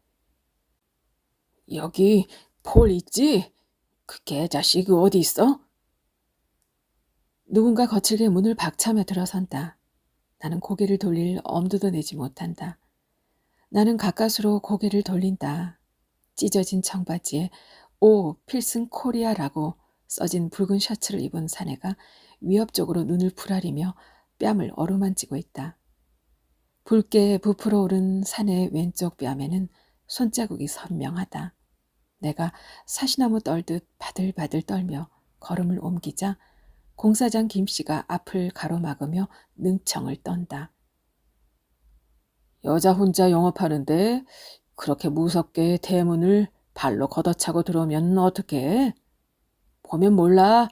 여기 폴 있지? 그 개자식 어디 있어? 누군가 거칠게 문을 박차며 들어선다. 나는 고개를 돌릴 엄두도 내지 못한다. 나는 가까스로 고개를 돌린다. 찢어진 청바지에 오 필승 코리아라고 써진 붉은 셔츠를 입은 사내가 위협적으로 눈을 부라리며 뺨을 어루만지고 있다. 붉게 부풀어 오른 사내의 왼쪽 뺨에는 손자국이 선명하다. 내가 사시나무 떨듯 바들바들 떨며 걸음을 옮기자 공사장 김씨가 앞을 가로막으며 능청을 떤다. 여자 혼자 영업하는데 그렇게 무섭게 대문을 발로 걷어차고 들어오면 어떡해? 보면 몰라?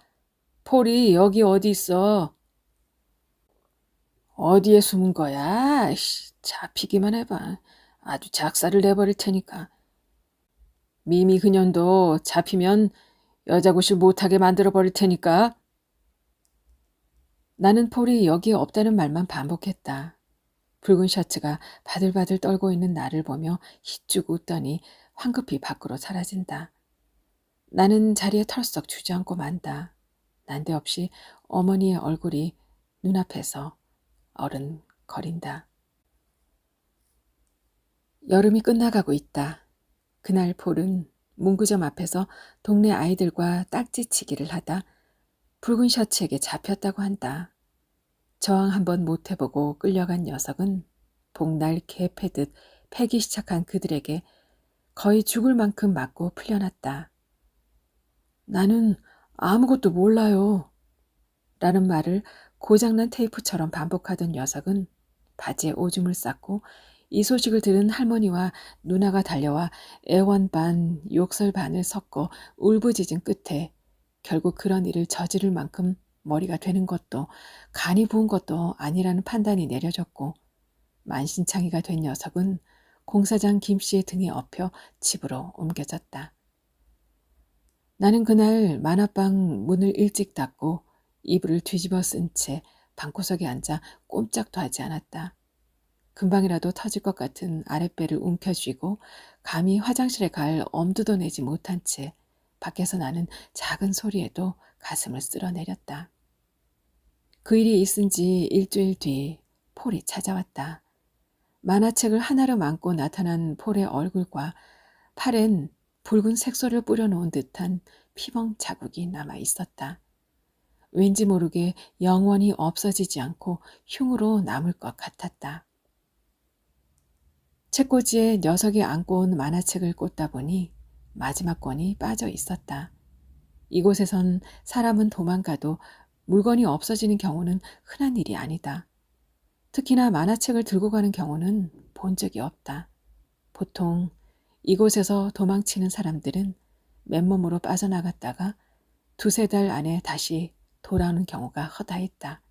폴이 여기 어디 있어? 어디에 숨은 거야? 잡히기만 해봐. 아주 작사를 내버릴 테니까. 미미 그년도 잡히면 여자구실 못하게 만들어버릴 테니까. 나는 폴이 여기에 없다는 말만 반복했다. 붉은 셔츠가 바들바들 떨고 있는 나를 보며 희쭉 웃더니 황급히 밖으로 사라진다. 나는 자리에 털썩 주저앉고 만다. 난데없이 어머니의 얼굴이 눈앞에서 어른거린다. 여름이 끝나가고 있다. 그날 폴은 문구점 앞에서 동네 아이들과 딱지치기를 하다 붉은 셔츠에게 잡혔다고 한다. 저항 한번 못해보고 끌려간 녀석은 복날 개 패듯 패기 시작한 그들에게 거의 죽을 만큼 맞고 풀려났다. 나는 아무것도 몰라요. 라는 말을 고장난 테이프처럼 반복하던 녀석은 바지에 오줌을 쌌고 이 소식을 들은 할머니와 누나가 달려와 애원 반 욕설 반을 섞어 울부짖은 끝에 결국 그런 일을 저지를 만큼 머리가 되는 것도 간이 부은 것도 아니라는 판단이 내려졌고 만신창이가 된 녀석은 공사장 김씨의 등에 업혀 집으로 옮겨졌다. 나는 그날 만화방 문을 일찍 닫고 이불을 뒤집어 쓴 채 방구석에 앉아 꼼짝도 하지 않았다. 금방이라도 터질 것 같은 아랫배를 움켜쥐고 감히 화장실에 갈 엄두도 내지 못한 채 밖에서 나는 작은 소리에도 가슴을 쓸어내렸다. 그 일이 있은 지 일주일 뒤 폴이 찾아왔다. 만화책을 하나로 안고 나타난 폴의 얼굴과 팔엔 붉은 색소를 뿌려놓은 듯한 피멍 자국이 남아 있었다. 왠지 모르게 영원히 없어지지 않고 흉으로 남을 것 같았다. 책꽂이에 녀석이 안고 온 만화책을 꽂다 보니 마지막 권이 빠져 있었다. 이곳에선 사람은 도망가도 물건이 없어지는 경우는 흔한 일이 아니다. 특히나 만화책을 들고 가는 경우는 본 적이 없다. 보통 이곳에서 도망치는 사람들은 맨몸으로 빠져나갔다가 두세 달 안에 다시 돌아오는 경우가 허다했다.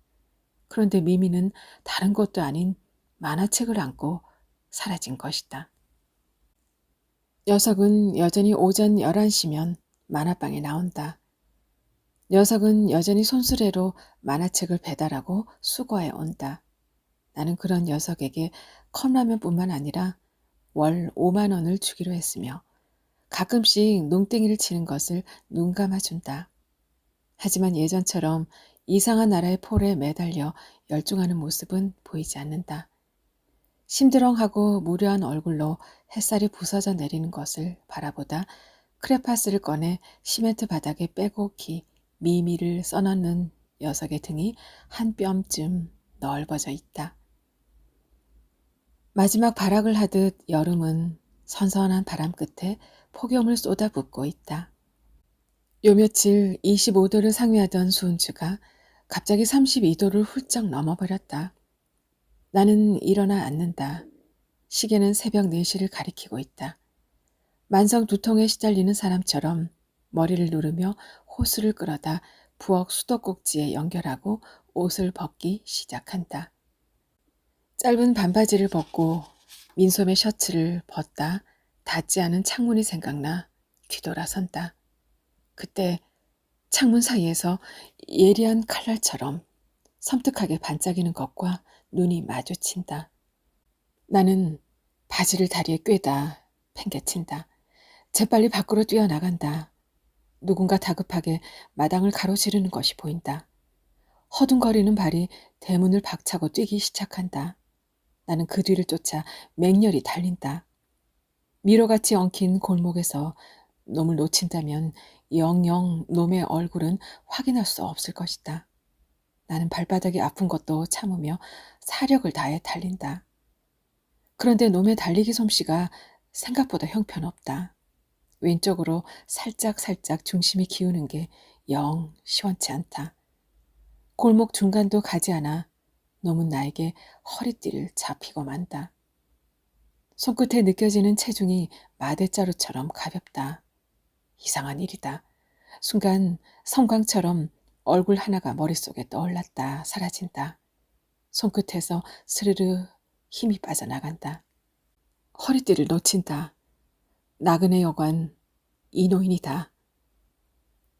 그런데 미미는 다른 것도 아닌 만화책을 안고 사라진 것이다. 녀석은 여전히 오전 11시면 만화방에 나온다. 녀석은 여전히 손수레로 만화책을 배달하고 수거해 온다. 나는 그런 녀석에게 컵라면뿐만 아니라 월 5만 원을 주기로 했으며 가끔씩 농땡이를 치는 것을 눈 감아준다. 하지만 예전처럼 이상한 나라의 폴에 매달려 열중하는 모습은 보이지 않는다. 심드렁하고 무료한 얼굴로 햇살이 부서져 내리는 것을 바라보다 크레파스를 꺼내 시멘트 바닥에 빼곡히 미미를 써넣는 녀석의 등이 한 뼘쯤 넓어져 있다. 마지막 발악을 하듯 여름은 선선한 바람 끝에 폭염을 쏟아붓고 있다. 요 며칠 25도를 상회하던 수은주가 갑자기 32도를 훌쩍 넘어버렸다. 나는 일어나 앉는다. 시계는 새벽 4시를 가리키고 있다. 만성 두통에 시달리는 사람처럼 머리를 누르며 호수를 끌어다 부엌 수도꼭지에 연결하고 옷을 벗기 시작한다. 짧은 반바지를 벗고 민소매 셔츠를 벗다 닿지 않은 창문이 생각나 뒤돌아선다. 그때 창문 사이에서 예리한 칼날처럼 섬뜩하게 반짝이는 것과 눈이 마주친다. 나는 바지를 다리에 꿰다 팽개친다. 재빨리 밖으로 뛰어나간다. 누군가 다급하게 마당을 가로지르는 것이 보인다. 허둥거리는 발이 대문을 박차고 뛰기 시작한다. 나는 그 뒤를 쫓아 맹렬히 달린다. 미로같이 엉킨 골목에서 놈을 놓친다면 영영 놈의 얼굴은 확인할 수 없을 것이다. 나는 발바닥이 아픈 것도 참으며 사력을 다해 달린다. 그런데 놈의 달리기 솜씨가 생각보다 형편없다. 왼쪽으로 살짝 중심이 기우는 게 영 시원치 않다. 골목 중간도 가지 않아 놈은 나에게 허리띠를 잡히고 만다. 손끝에 느껴지는 체중이 마대자루처럼 가볍다. 이상한 일이다. 순간 성광처럼 얼굴 하나가 머릿속에 떠올랐다 사라진다. 손끝에서 스르르 힘이 빠져나간다. 허리띠를 놓친다. 나그네 여관 이노인이다.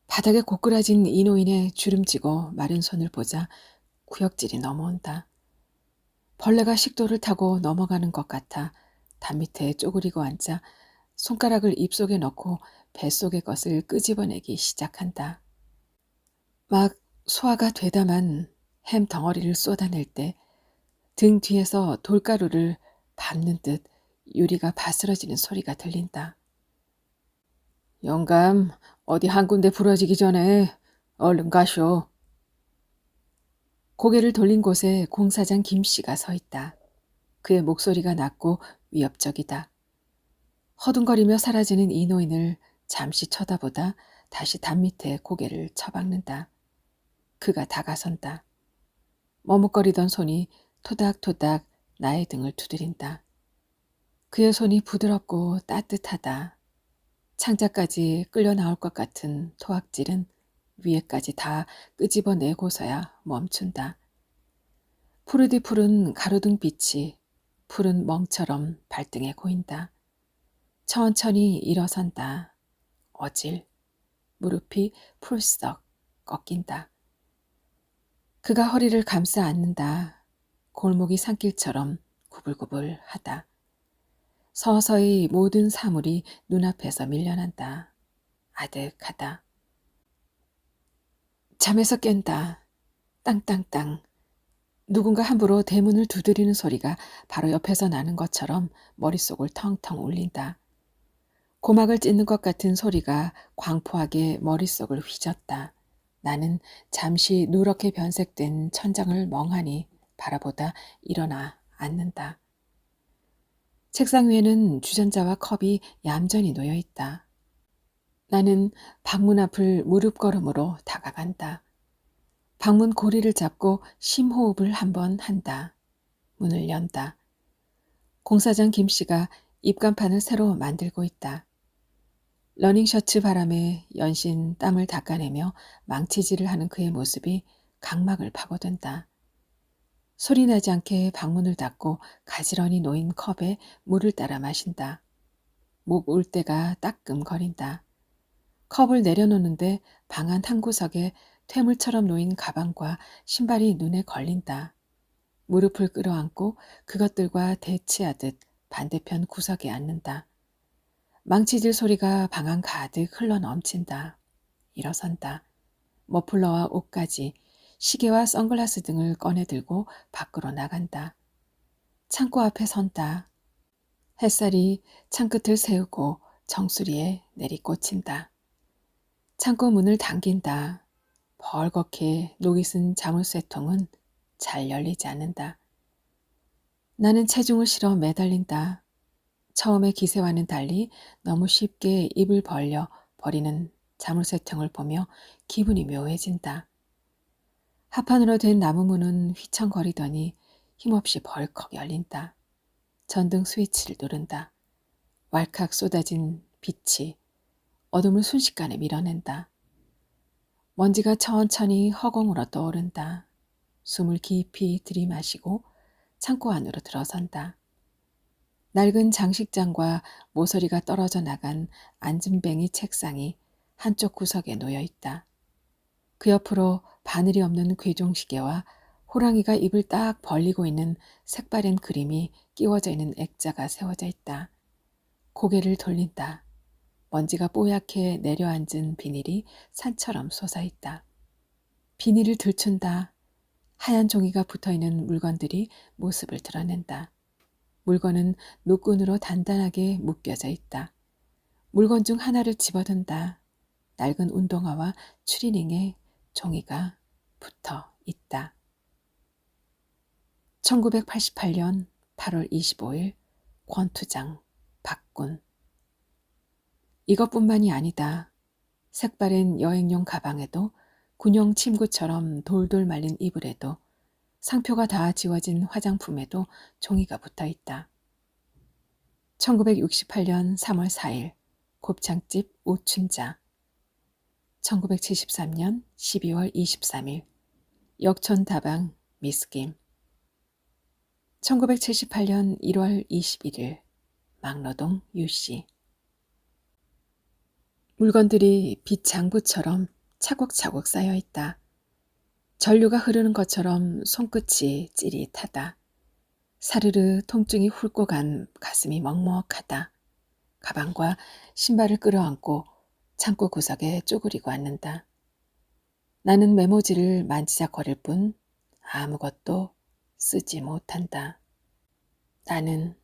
바닥에 고꾸라진 이노인의 주름지고 마른 손을 보자 구역질이 넘어온다. 벌레가 식도를 타고 넘어가는 것 같아 담 밑에 쪼그리고 앉아 손가락을 입속에 넣고 뱃속의 것을 끄집어내기 시작한다. 막 소화가 되다만 햄 덩어리를 쏟아낼 때 등 뒤에서 돌가루를 밟는 듯 유리가 바스러지는 소리가 들린다. 영감, 어디 한 군데 부러지기 전에 얼른 가쇼. 고개를 돌린 곳에 공사장 김씨가 서 있다. 그의 목소리가 낮고 위협적이다. 허둥거리며 사라지는 이 노인을 잠시 쳐다보다 다시 담 밑에 고개를 처박는다. 그가 다가선다. 머뭇거리던 손이 토닥토닥 나의 등을 두드린다. 그의 손이 부드럽고 따뜻하다. 창자까지 끌려 나올 것 같은 토악질은 위에까지 다 끄집어내고서야 멈춘다. 푸르디 푸른 가로등 빛이 푸른 멍처럼 발등에 고인다. 천천히 일어선다. 어질, 무릎이 풀썩 꺾인다. 그가 허리를 감싸 안는다. 골목이 산길처럼 구불구불하다. 서서히 모든 사물이 눈앞에서 밀려난다. 아득하다. 잠에서 깬다. 땅땅땅. 누군가 함부로 대문을 두드리는 소리가 바로 옆에서 나는 것처럼 머릿속을 텅텅 울린다. 고막을 찢는 것 같은 소리가 광포하게 머릿속을 휘젓다. 나는 잠시 누렇게 변색된 천장을 멍하니 바라보다 일어나 앉는다. 책상 위에는 주전자와 컵이 얌전히 놓여 있다. 나는 방문 앞을 무릎 걸음으로 다가간다. 방문 고리를 잡고 심호흡을 한번 한다. 문을 연다. 공사장 김씨가 입간판을 새로 만들고 있다. 러닝셔츠 바람에 연신 땀을 닦아내며 망치질을 하는 그의 모습이 각막을 파고든다. 소리나지 않게 방문을 닫고 가지런히 놓인 컵에 물을 따라 마신다. 목 울 때가 따끔거린다. 컵을 내려놓는데 방 안 한 구석에 퇴물처럼 놓인 가방과 신발이 눈에 걸린다. 무릎을 끌어안고 그것들과 대치하듯 반대편 구석에 앉는다. 망치질 소리가 방 안 가득 흘러넘친다. 일어선다. 머플러와 옷까지 시계와 선글라스 등을 꺼내들고 밖으로 나간다. 창고 앞에 선다. 햇살이 창끝을 세우고 정수리에 내리꽂힌다. 창고 문을 당긴다. 벌겋게 녹이 쓴 자물쇠통은 잘 열리지 않는다. 나는 체중을 실어 매달린다. 처음의 기세와는 달리 너무 쉽게 입을 벌려 버리는 자물쇠통을 보며 기분이 묘해진다. 합판으로 된 나무 문은 휘청거리더니 힘없이 벌컥 열린다. 전등 스위치를 누른다. 왈칵 쏟아진 빛이 어둠을 순식간에 밀어낸다. 먼지가 천천히 허공으로 떠오른다. 숨을 깊이 들이마시고 창고 안으로 들어선다. 낡은 장식장과 모서리가 떨어져 나간 안진뱅이 책상이 한쪽 구석에 놓여 있다. 그 옆으로 바늘이 없는 괴종시계와 호랑이가 입을 딱 벌리고 있는 색바랜 그림이 끼워져 있는 액자가 세워져 있다. 고개를 돌린다. 먼지가 뽀얗게 내려앉은 비닐이 산처럼 솟아있다. 비닐을 들춘다. 하얀 종이가 붙어있는 물건들이 모습을 드러낸다. 물건은 노끈으로 단단하게 묶여져 있다. 물건 중 하나를 집어든다. 낡은 운동화와 추리닝에 종이가 붙어 있다. 1988년 8월 25일 권투장 박군. 이것뿐만이 아니다. 색바랜 여행용 가방에도 군용 침구처럼 돌돌 말린 이불에도 상표가 다 지워진 화장품에도 종이가 붙어 있다. 1968년 3월 4일 곱창집 오춘자. 1973년 12월 23일 역촌다방 미스김 1978년 1월 21일 막노동 유씨 물건들이 빗장부처럼 차곡차곡 쌓여있다. 전류가 흐르는 것처럼 손끝이 찌릿하다. 사르르 통증이 훑고 간 가슴이 먹먹하다. 가방과 신발을 끌어안고 창고 구석에 쪼그리고 앉는다. 나는 메모지를 만지작거릴 뿐 아무것도 쓰지 못한다. 나는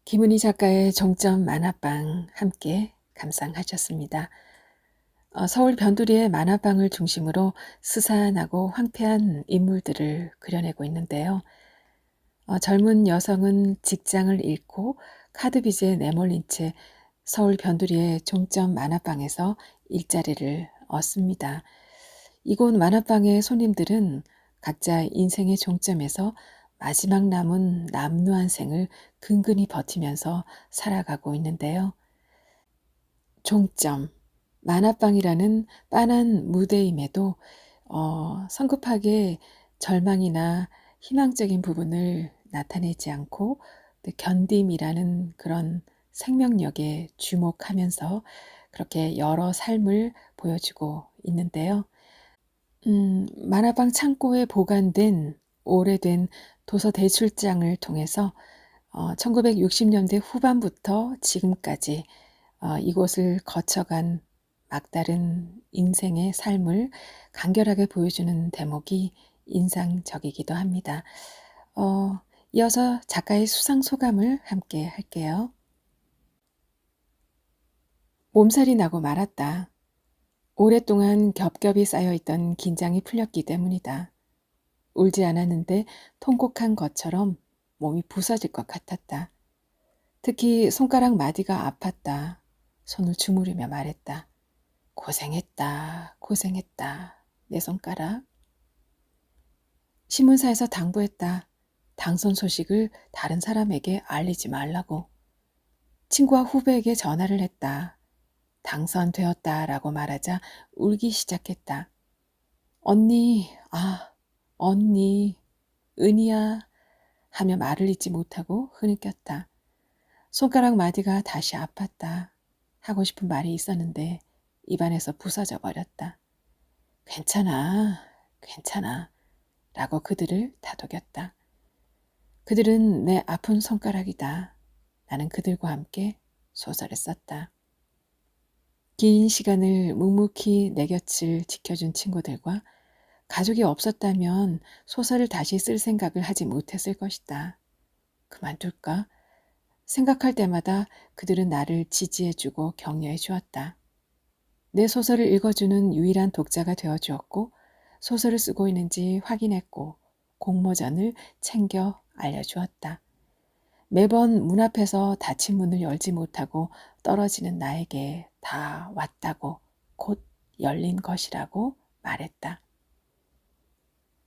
김은희 작가의 종점 만화방 함께 감상하셨습니다. 서울 변두리의 만화방을 중심으로 스산하고 황폐한 인물들을 그려내고 있는데요. 젊은 여성은 직장을 잃고 카드빚에 내몰린 채 서울 변두리의 종점 만화방에서 일자리를 얻습니다. 이곳 만화방의 손님들은 각자 인생의 종점에서 마지막 남은 남루한 생을 근근히 버티면서 살아가고 있는데요. 종점, 만화방이라는 빤한 무대임에도 성급하게 절망이나 희망적인 부분을 나타내지 않고 견딤이라는 그런 생명력에 주목하면서 그렇게 여러 삶을 보여주고 있는데요. 만화방 창고에 보관된 오래된 도서 대출장을 통해서 1960년대 후반부터 지금까지 이곳을 거쳐간 막다른 인생의 삶을 간결하게 보여주는 대목이 인상적이기도 합니다. 이어서 작가의 수상 소감을 함께 할게요. 몸살이 나고 말았다. 오랫동안 겹겹이 쌓여있던 긴장이 풀렸기 때문이다. 울지 않았는데 통곡한 것처럼 몸이 부서질 것 같았다. 특히 손가락 마디가 아팠다. 손을 주무르며 말했다. 고생했다, 고생했다, 내 손가락. 신문사에서 당부했다. 당선 소식을 다른 사람에게 알리지 말라고. 친구와 후배에게 전화를 했다. 당선되었다라고 말하자 울기 시작했다. 언니, 언니, 은희야 하며 말을 잇지 못하고 흐느꼈다. 손가락 마디가 다시 아팠다. 하고 싶은 말이 있었는데 입안에서 부서져 버렸다. 괜찮아, 괜찮아 라고 그들을 다독였다. 그들은 내 아픈 손가락이다. 나는 그들과 함께 소설을 썼다. 긴 시간을 묵묵히 내 곁을 지켜준 친구들과 가족이 없었다면 소설을 다시 쓸 생각을 하지 못했을 것이다. 그만둘까? 생각할 때마다 그들은 나를 지지해주고 격려해 주었다. 내 소설을 읽어주는 유일한 독자가 되어주었고 소설을 쓰고 있는지 확인했고 공모전을 챙겨 알려주었다. 매번 문 앞에서 닫힌 문을 열지 못하고 떨어지는 나에게 다 왔다고 곧 열린 것이라고 말했다.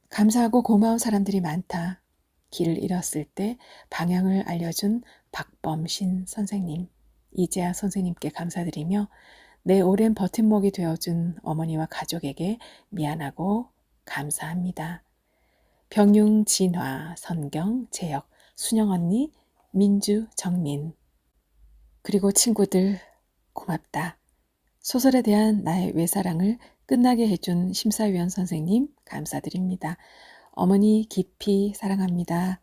감사하고 고마운 사람들이 많다. 길을 잃었을 때 방향을 알려준 박범신 선생님, 이재아 선생님께 감사드리며 내 오랜 버팀목이 되어준 어머니와 가족에게 미안하고 감사합니다. 병융, 진화, 선경, 재혁, 순영 언니, 민주, 정민 그리고 친구들 고맙다. 소설에 대한 나의 외사랑을 끝나게 해준 심사위원 선생님 감사드립니다. 어머니 깊이 사랑합니다.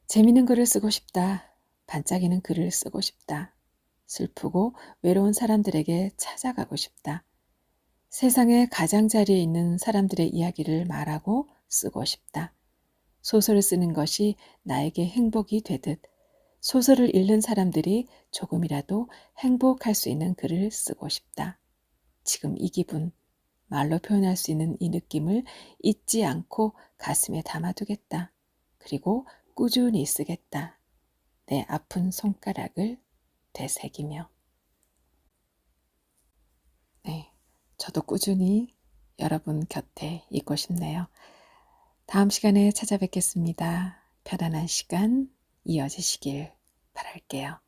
재미있는 글을 쓰고 싶다. 반짝이는 글을 쓰고 싶다. 슬프고 외로운 사람들에게 찾아가고 싶다. 세상의 가장자리에 있는 사람들의 이야기를 말하고 쓰고 싶다. 소설을 쓰는 것이 나에게 행복이 되듯 소설을 읽는 사람들이 조금이라도 행복할 수 있는 글을 쓰고 싶다. 지금 이 기분, 말로 표현할 수 있는 이 느낌을 잊지 않고 가슴에 담아두겠다. 그리고 꾸준히 쓰겠다. 내 아픈 손가락을 되새기며. 네, 저도 꾸준히 여러분 곁에 있고 싶네요. 다음 시간에 찾아뵙겠습니다. 편안한 시간 이어지시길 바랄게요.